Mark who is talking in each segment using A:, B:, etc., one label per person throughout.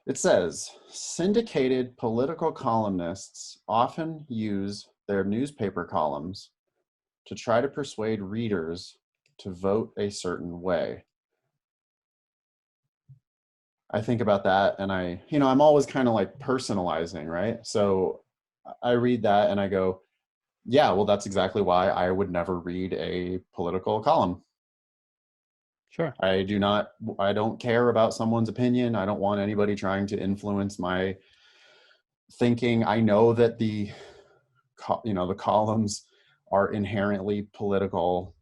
A: It says, syndicated political columnists often use their newspaper columns to try to persuade readers to vote a certain way. I think about that and I'm always kind of like personalizing, right? So I read that and I go, yeah, well, that's exactly why I would never read a political column.
B: Sure.
A: I don't care about someone's opinion. I don't want anybody trying to influence my thinking. I know that the columns are inherently political.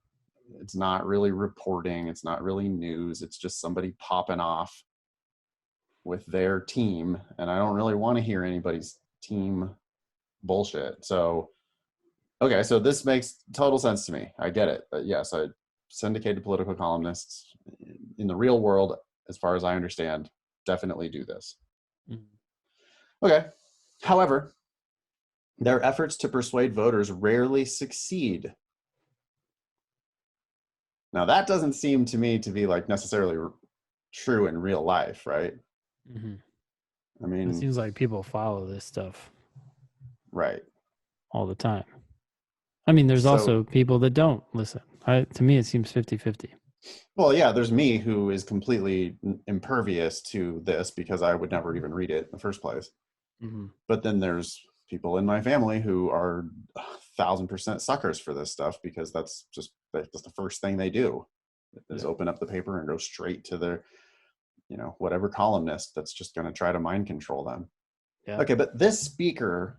A: It's not really reporting. It's not really news. It's just somebody popping off with their team. And I don't really want to hear anybody's team bullshit. So, okay, so this makes total sense to me. I get it. But yes, syndicated political columnists in the real world, as far as I understand, definitely do this. Mm-hmm. Okay. However, their efforts to persuade voters rarely succeed. Now, that doesn't seem to me to be like necessarily true in real life, right?
B: Mm-hmm.
A: I mean,
B: it seems like people follow this stuff
A: right
B: all the time. I mean, there's also people that don't listen. To me, it seems 50-50.
A: Well, yeah, there's me who is completely impervious to this because I would never even read it in the first place. Mm-hmm. But then there's people in my family who are 1,000% suckers for this stuff because that's the first thing they do is open up the paper and go straight to their, whatever columnist that's just going to try to mind control them. Yeah. Okay, but this speaker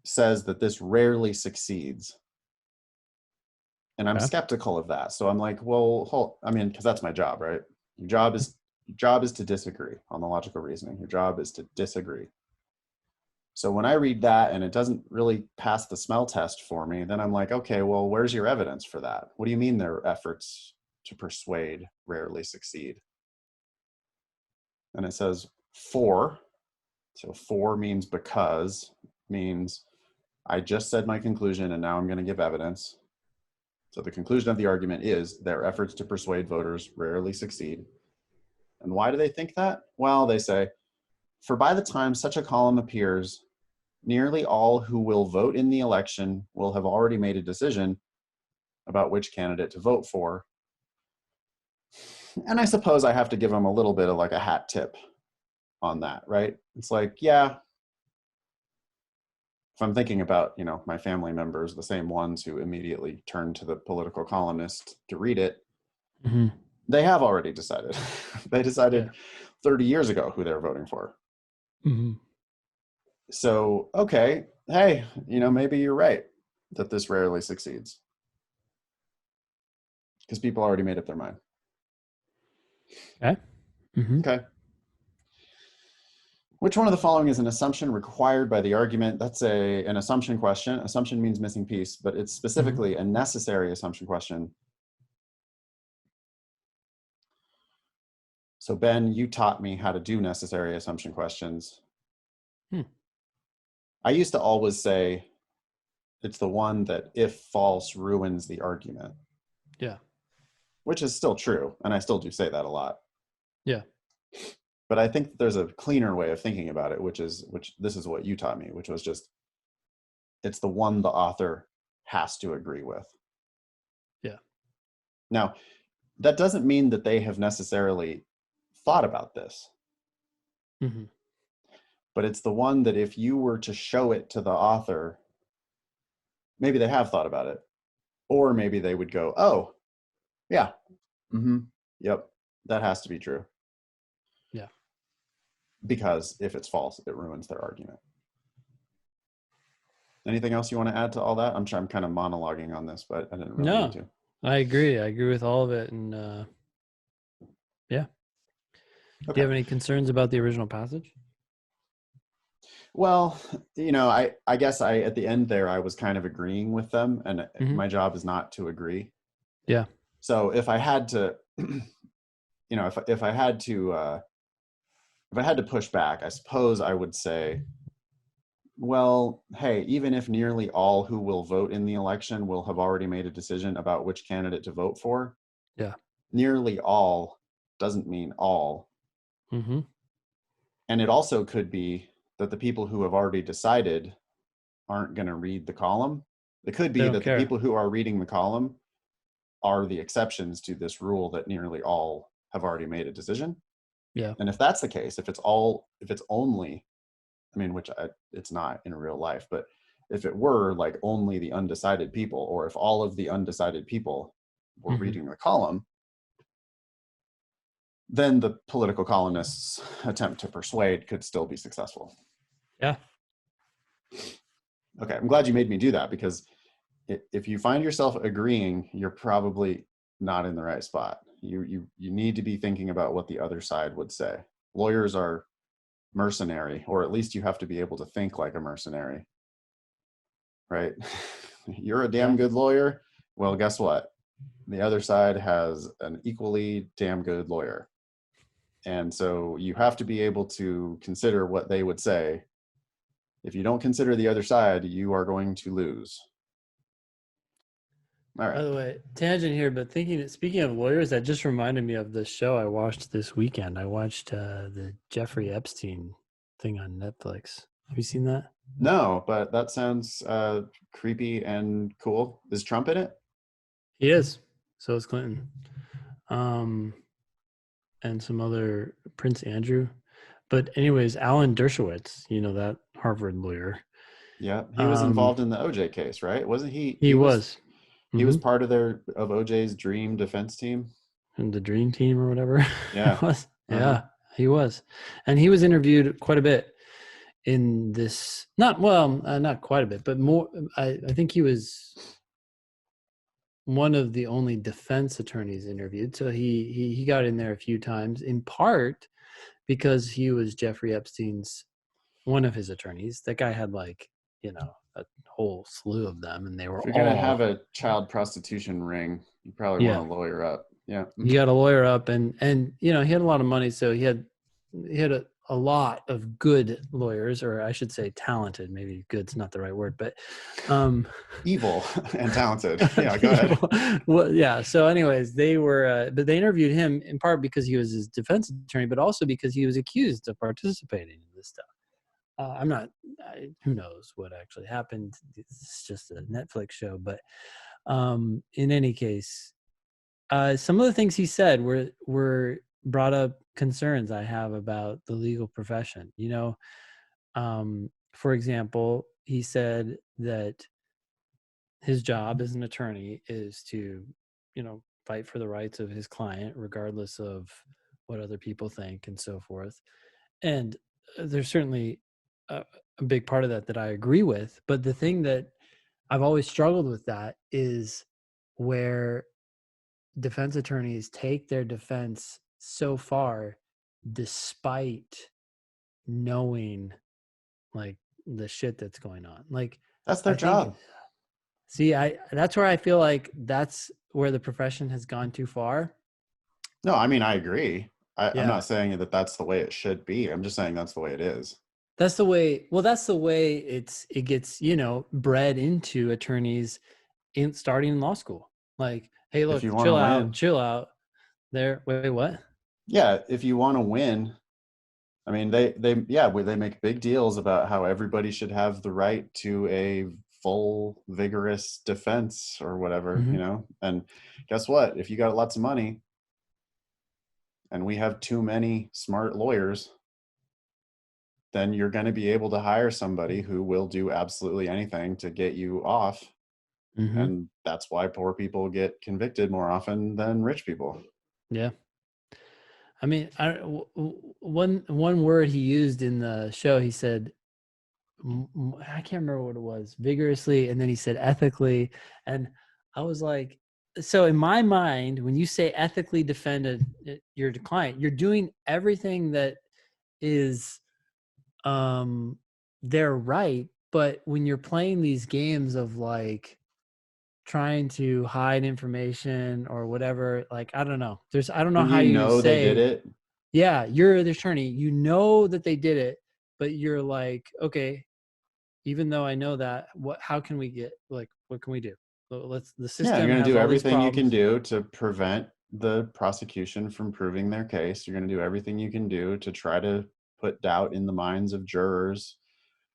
A: says that this rarely succeeds. And I'm skeptical of that. So I'm like, well, because that's my job, right? Your job is to disagree on the logical reasoning. Your job is to disagree. So when I read that and it doesn't really pass the smell test for me, then I'm like, okay, well, where's your evidence for that? What do you mean their efforts to persuade rarely succeed? And it says for. So for means because, means I just said my conclusion and now I'm going to give evidence. So the conclusion of the argument is their efforts to persuade voters rarely succeed. And why do they think that? Well, they say, for by the time such a column appears, nearly all who will vote in the election will have already made a decision about which candidate to vote for. And I suppose I have to give them a little bit of like a hat tip on that, right? It's like, yeah, if I'm thinking about, my family members, the same ones who immediately turn to the political columnist to read it, mm-hmm. They have already decided. They decided 30 years ago who they're voting for. Mm-hmm. So, okay, hey, maybe you're right that this rarely succeeds. Because people already made up their mind.
B: Okay. Mm-hmm.
A: Okay. Which one of the following is an assumption required by the argument? That's an assumption question. Assumption means missing piece, but it's specifically a necessary assumption question. So Ben, you taught me how to do necessary assumption questions. I used to always say it's the one that if false ruins the argument.
B: Yeah.
A: Which is still true. And I still do say that a lot.
B: Yeah.
A: But I think there's a cleaner way of thinking about it, which this is what you taught me, which was just, it's the one the author has to agree with.
B: Yeah.
A: Now, that doesn't mean that they have necessarily thought about this. Mm-hmm. But it's the one that if you were to show it to the author, maybe they have thought about it. Or maybe they would go, oh, yeah. Mm-hmm. Yep. That has to be true.
B: Yeah.
A: Because if it's false, it ruins their argument. Anything else you want to add to all that? I'm sure I'm kind of monologuing on this, but I didn't really need to.
B: I agree. I agree with all of it. And yeah. Okay. Do you have any concerns about the original passage?
A: Well, I guess at the end there, I was kind of agreeing with them, and my job is not to agree.
B: Yeah.
A: So if I had to, if I had to push back, I suppose I would say, well, hey, even if nearly all who will vote in the election will have already made a decision about which candidate to vote for.
B: Yeah.
A: Nearly all doesn't mean all. Mm-hmm. And it also could be that the people who have already decided aren't going to read the column. It could be that the people who are reading the column are the exceptions to this rule that nearly all have already made a decision.
B: Yeah.
A: And if that's the case, if it's only, I mean, it's not in real life, but if it were like only the undecided people, or if all of the undecided people were reading the column, then the political columnist's attempt to persuade could still be successful.
B: Yeah.
A: Okay, I'm glad you made me do that, because if you find yourself agreeing, you're probably not in the right spot. You need to be thinking about what the other side would say. Lawyers are mercenary, or at least you have to be able to think like a mercenary, right? You're a damn good lawyer. Well, guess what? The other side has an equally damn good lawyer. And so you have to be able to consider what they would say. If you don't consider the other side, you are going to lose. All right.
B: By the way, tangent here, but speaking of lawyers, that just reminded me of the show I watched this weekend. I watched the Jeffrey Epstein thing on Netflix. Have you seen that?
A: No, but that sounds creepy and cool. Is Trump in it?
B: He is. So is Clinton. And some other Prince Andrew. But anyways, Alan Dershowitz, that Harvard lawyer.
A: Yeah, he was involved in the OJ case, right? Wasn't he?
B: He was.
A: He was part of OJ's dream defense team.
B: And the dream team or whatever.
A: Yeah.
B: Yeah, he was. And he was interviewed quite a bit in this, not quite a bit, but more. I think he was one of the only defense attorneys interviewed. So he got in there a few times, in part because he was Jeffrey Epstein's, one of his attorneys. That guy had a whole slew of them, and they were all.
A: If you're going to have a child prostitution ring, you probably want a lawyer up. Yeah.
B: He got a lawyer up, and he had a lot of money. So he had a lot of good lawyers, or I should say talented. Maybe good's not the right word, but
A: evil and talented. Yeah, go ahead.
B: Well, yeah. So anyways, they were, but they interviewed him in part because he was his defense attorney, but also because he was accused of participating in this stuff. Who knows what actually happened. It's just a Netflix show, but in any case, some of the things he said were brought up concerns I have about the legal profession. For example, he said that his job as an attorney is to, fight for the rights of his client, regardless of what other people think and so forth. And there's certainly a big part of that I agree with. But the thing that I've always struggled with that is where defense attorneys take their defense so far despite knowing the shit that's going on.
A: That's their job.
B: That's where I feel like that's where the profession has gone too far.
A: No, I mean, I agree. I'm not saying that that's the way it should be. I'm just saying that's the way it is.
B: That's the way it gets, bred into attorneys starting in law school. Hey, look, chill out there. Wait, what?
A: Yeah. If you want to win, I mean, they make big deals about how everybody should have the right to a full, vigorous defense or whatever, and guess what? If you got lots of money and we have too many smart lawyers, then you're going to be able to hire somebody who will do absolutely anything to get you off. And that's why poor people get convicted more often than rich people.
B: Yeah. I mean, one word he used in the show, he said, I can't remember what it was, vigorously, and then he said ethically. And I was like, so in my mind, when you say ethically defend your client, you're doing everything that is their right. But when you're playing these games of trying to hide information or whatever, I don't know. I don't know how you know
A: they did it.
B: Yeah, you're the attorney. You know that they did it, but you're like, okay, even though I know that, how can we get what can we do? The system.
A: Yeah, you're going to do everything you can do to prevent the prosecution from proving their case. You're going to do everything you can do to try to put doubt in the minds of jurors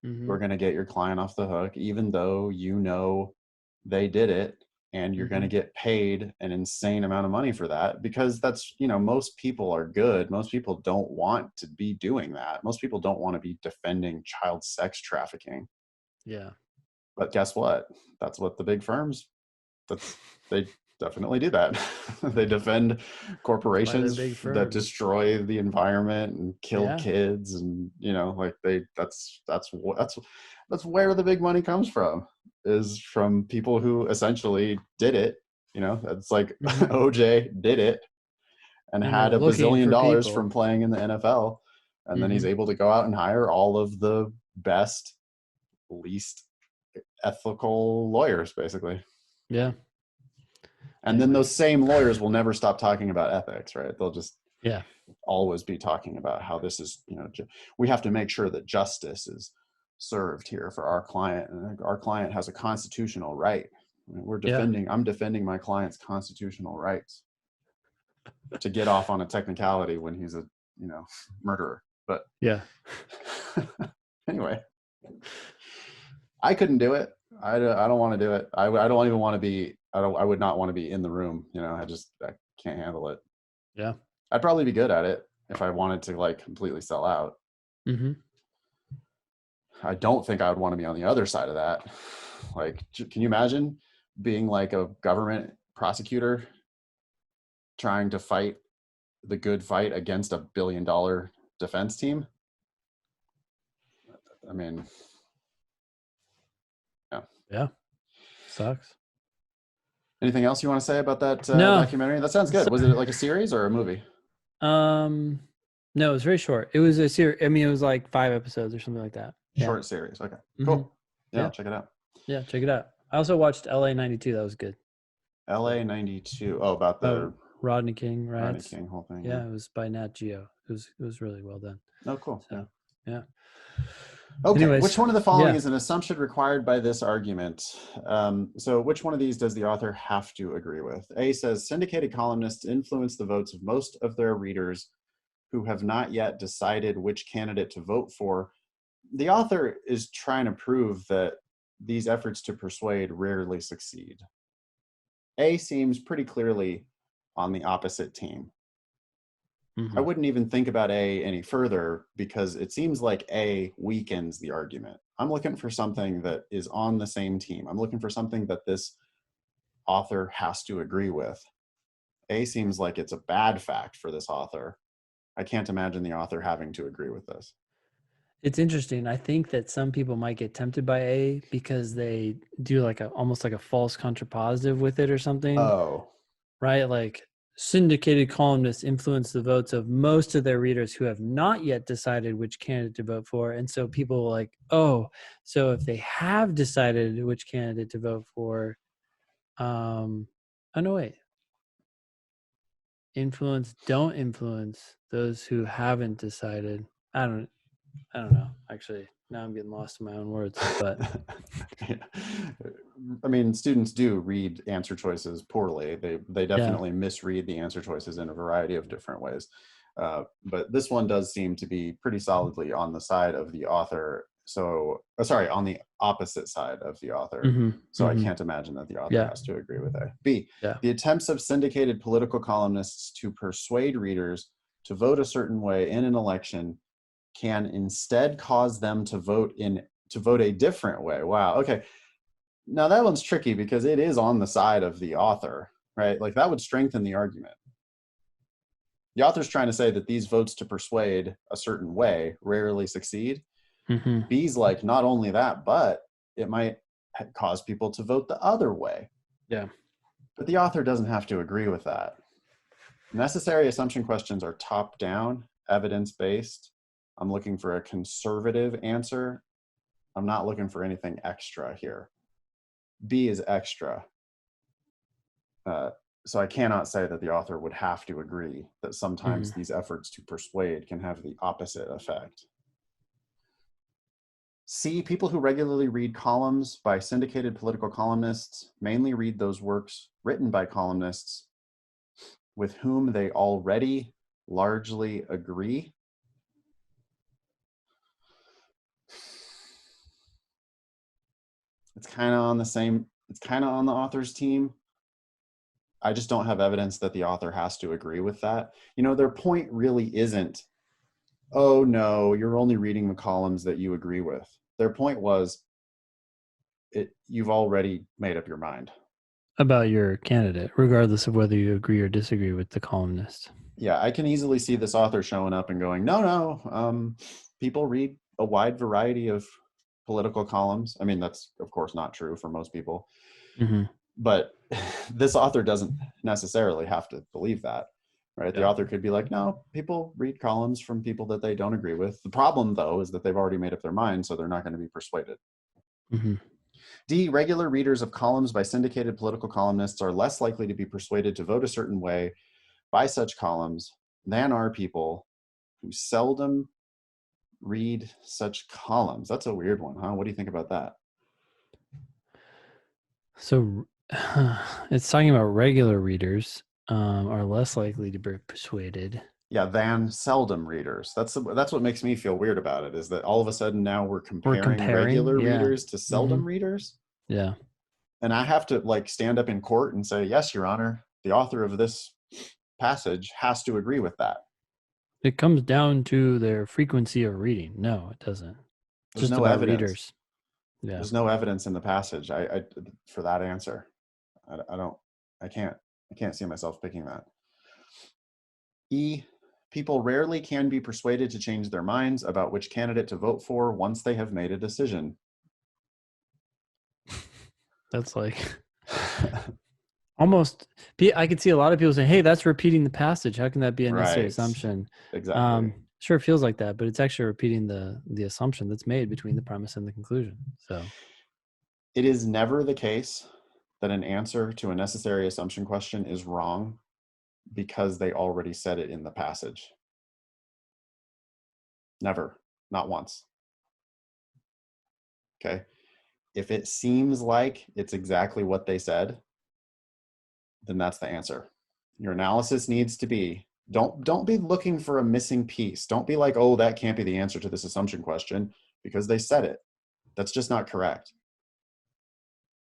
A: who are going to get your client off the hook, even though you know they did it, and you're going to get paid an insane amount of money for that, because that's, you know, most people are good. Most people don't want to be doing that. Most people don't want to be defending child sex trafficking.
B: Yeah.
A: But guess what? That's what the big firms, they definitely do that. They defend corporations that destroy the environment and kill kids, and, you know, like that's where the big money comes from, is from people who essentially did it. You know, it's like OJ did it and had $1 bazillion from playing in the NFL, and then he's able to go out and hire all of the best, least ethical lawyers, basically.
B: Yeah.
A: And then those same lawyers will never stop talking about ethics, right? They'll just always be talking about how this is, you know, we have to make sure that justice is served here for our client, and our client has a constitutional right. I'm defending my client's constitutional rights to get off on a technicality when he's a, you know, murderer. But anyway, I couldn't do it. I don't want to do it. I don't even want to be, I would not want to be in the room. You know, I can't handle it.
B: Yeah.
A: I'd probably be good at it if I wanted to like completely sell out. I don't think I would want to be on the other side of that. Like, can you imagine being like a government prosecutor trying to fight the good fight against $1 billion defense team? I mean,
B: yeah, sucks.
A: Anything else you want to say about that documentary? That sounds good. Was it like a series or a movie?
B: No, it was very short. It was a series. I mean, it was like 5 episodes or something like that.
A: Short series. Okay, cool. Yeah, check it out.
B: Yeah, check it out. I also watched LA 92. That was good.
A: LA 92. Oh, about the
B: Rodney King riots.
A: Rodney King whole thing.
B: Yeah, it was by Nat Geo. It was really well done.
A: Oh, cool.
B: So, yeah.
A: Okay, anyways, which one of the following is an assumption required by this argument? So which one of these does the author have to agree with? A says, syndicated columnists influence the votes of most of their readers who have not yet decided which candidate to vote for. The author is trying to prove that these efforts to persuade rarely succeed. A seems pretty clearly on the opposite team. I wouldn't even think about A any further, because it seems like A weakens the argument. I'm looking for something that is on the same team. I'm looking for something that this author has to agree with. A seems like it's a bad fact for this author. I can't imagine the author having to agree with this.
B: It's interesting. I think that some people might get tempted by A because they do like almost like a false contrapositive with it or something.
A: Oh.
B: Right? Like, syndicated columnists influence the votes of most of their readers who have not yet decided which candidate to vote for. And so people are like, oh, so if they have decided which candidate to vote for, oh no, wait. Don't influence those who haven't decided. I don't know. Actually, now I'm getting lost in my own words, but
A: I mean, students do read answer choices poorly. They definitely misread the answer choices in a variety of different ways. But this one does seem to be pretty solidly on the side of the author. So, on the opposite side of the author. I can't imagine that the author has to agree with A. B, the attempts of syndicated political columnists to persuade readers to vote a certain way in an election can instead cause them to vote a different way. Wow. Okay. Now that one's tricky because it is on the side of the author, right? Like, that would strengthen the argument. The author's trying to say that these votes to persuade a certain way rarely succeed. B's like, not only that, but it might cause people to vote the other way.
B: Yeah.
A: But the author doesn't have to agree with that. Necessary assumption questions are top-down, evidence-based. I'm looking for a conservative answer. I'm not looking for anything extra here. B is extra. So I cannot say that the author would have to agree that sometimes these efforts to persuade can have the opposite effect. C, people who regularly read columns by syndicated political columnists mainly read those works written by columnists with whom they already largely agree. It's kind of on the same, it's kind of on the author's team. I just don't have evidence that the author has to agree with that. You know, their point really isn't, oh no, you're only reading the columns that you agree with. Their point was, you've already made up your mind
B: about your candidate, regardless of whether you agree or disagree with the columnist.
A: Yeah, I can easily see this author showing up and going, no, people read a wide variety of political columns. I mean, that's of course not true for most people, but this author doesn't necessarily have to believe that, right? The author could be like, no, people read columns from people that they don't agree with. The problem, though, is that they've already made up their mind, so they're not going to be persuaded. D, regular readers of columns by syndicated political columnists are less likely to be persuaded to vote a certain way by such columns than are people who seldom read such columns. That's a weird one, huh? What do you think about that?
B: So it's talking about regular readers are less likely to be persuaded.
A: Yeah, than seldom readers. That's what makes me feel weird about it, is that all of a sudden now we're comparing regular readers to seldom readers.
B: Yeah.
A: And I have to like stand up in court and say, yes, Your Honor, the author of this passage has to agree with that.
B: It comes down to their frequency of reading. No, it doesn't. It's just
A: no
B: about
A: evidence.
B: readers. Yeah.
A: There's no evidence in the passage I for that answer. I can't see myself picking that. E, people rarely can be persuaded to change their minds about which candidate to vote for once they have made a decision.
B: That's like almost, I could see a lot of people saying, hey, that's repeating the passage. How can that be a necessary assumption?
A: Exactly.
B: Sure, it feels like that, but it's actually repeating the assumption that's made between the premise and the conclusion. So
A: it is never the case that an answer to a necessary assumption question is wrong because they already said it in the passage. Never, not once. Okay. If it seems like it's exactly what they said, then that's the answer. Your analysis needs to be, don't be looking for a missing piece. Don't be like, oh, that can't be the answer to this assumption question because they said it. That's just not correct.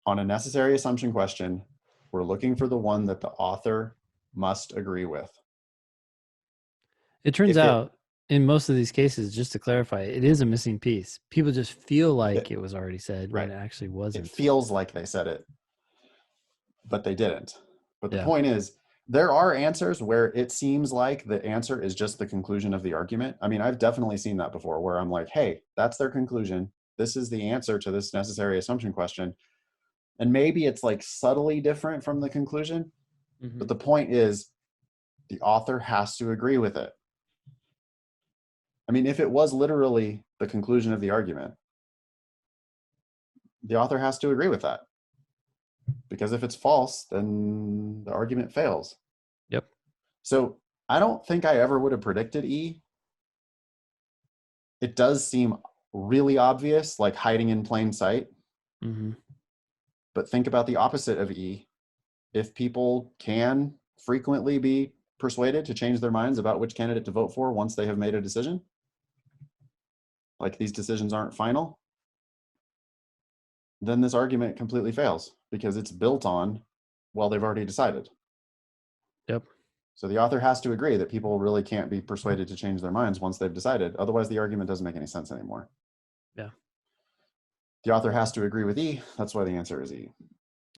A: On a necessary assumption question, we're looking for the one that the author must agree with.
B: It turns out in most of these cases, just to clarify, it is a missing piece. People just feel like it was already said when it actually wasn't.
A: It feels like they said it, but they didn't. But the point is, there are answers where it seems like the answer is just the conclusion of the argument. I mean, I've definitely seen that before where I'm like, hey, that's their conclusion. This is the answer to this necessary assumption question. And maybe it's like subtly different from the conclusion, but the point is the author has to agree with it. I mean, if it was literally the conclusion of the argument, the author has to agree with that. Because if it's false, then the argument fails.
B: Yep.
A: So I don't think I ever would have predicted E. It does seem really obvious, like hiding in plain sight. But think about the opposite of E. If people can frequently be persuaded to change their minds about which candidate to vote for once they have made a decision, like these decisions aren't final, then this argument completely fails because it's built on, well, they've already decided.
B: Yep.
A: So the author has to agree that people really can't be persuaded to change their minds once they've decided. Otherwise, the argument doesn't make any sense anymore.
B: Yeah.
A: The author has to agree with E. That's why the answer is E.